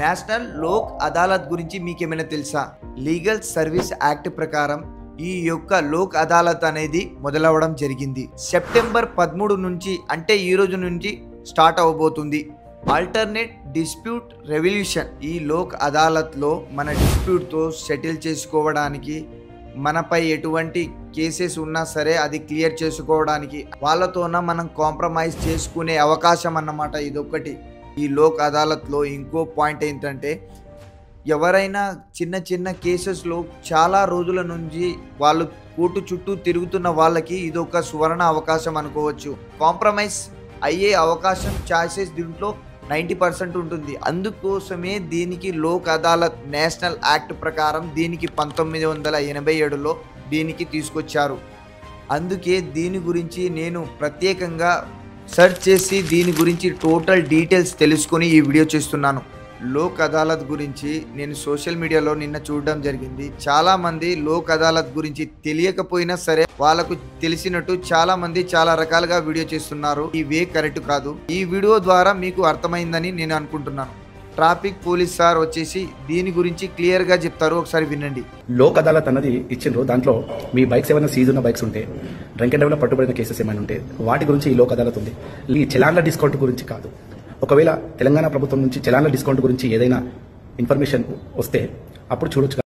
National Lok Adalat గురించి మీకేమైనా తెలుసా? లీగల్ సర్వీస్ యాక్ట్ ప్రకారం ఈ యొక్క లోక్ అదాలత్ అనేది మొదలవడం జరిగింది. సెప్టెంబర్ 13 నుంచి అంటే ఈ రోజు నుంచి స్టార్ట్ అవబోతుంది. Alternate dispute revolution. ఈ లోక్ అదాలత్లో మన డిస్ప్యూట్తో సెటిల్ చేసుకోవడానికి, మనపై ఎటువంటి కేసెస్ ఉన్నా సరే అది క్లియర్ చేసుకోవడానికి వాళ్ళతోన మనం కాంప్రమైజ్ చేసుకునే అవకాశం అన్నమాట. ఇదొక్కటి. ఈ లోక్ అదాలత్లో ఇంకో పాయింట్ ఏంటంటే, ఎవరైనా చిన్న చిన్న కేసెస్లో చాలా రోజుల నుంచి వాళ్ళు కోర్టు చుట్టూ తిరుగుతున్న వాళ్ళకి ఇదొక సువర్ణ అవకాశం అనుకోవచ్చు. కాంప్రమైజ్ అయ్యే అవకాశం ఛాయిసెస్ దీంట్లో 90% ఉంటుంది. అందుకోసమే దీనికి లోక్ అదాలత్ నేషనల్ యాక్ట్ ప్రకారం దీనికి 1987లో దీనికి తీసుకొచ్చారు. అందుకే దీని గురించి నేను ప్రత్యేకంగా సెర్చ్ చేసి దీని గురించి టోటల్ డీటెయిల్స్ తెలుసుకొని ఈ వీడియో చేస్తున్నాను. లోక్ అదాలత్ గురించి నేను సోషల్ మీడియాలో నిన్న చూడడం జరిగింది. చాలామంది లోక్ అదాలత్ గురించి తెలియకపోయినా సరే వాళ్ళకు తెలిసినట్టు చాలామంది చాలా రకాలుగా వీడియో చేస్తున్నారు. ఈ వే కరెక్ట్ కాదు. ఈ వీడియో ద్వారా మీకు అర్థమైందని నేను అనుకుంటున్నాను. ట్రాఫిక్ పోలీస్ సార్ వచ్చేసి దీని గురించి క్లియర్ గా చెప్తారు, ఒకసారి వినండి. లోక్ అదాలత్ అన్నది ఇచ్చిండ్రు. దాంట్లో మీ బైక్స్ ఏమైనా సీజ్ ఉన్న బైక్స్ ఉంటే, డ్రంక్ అండ్ డ్రైవ్ లో పట్టుబడిన కేసెస్ ఏమైనా ఉంటే వాటి గురించి ఈ లోక్ అదాలత్ ఉంది. ఈ చలాన్ల డిస్కౌంట్ గురించి కాదు. ఒకవేళ తెలంగాణ ప్రభుత్వం నుంచి చలాన్ల డిస్కౌంట్ గురించి ఏదైనా ఇన్ఫర్మేషన్ వస్తే అప్పుడు చూడొచ్చు.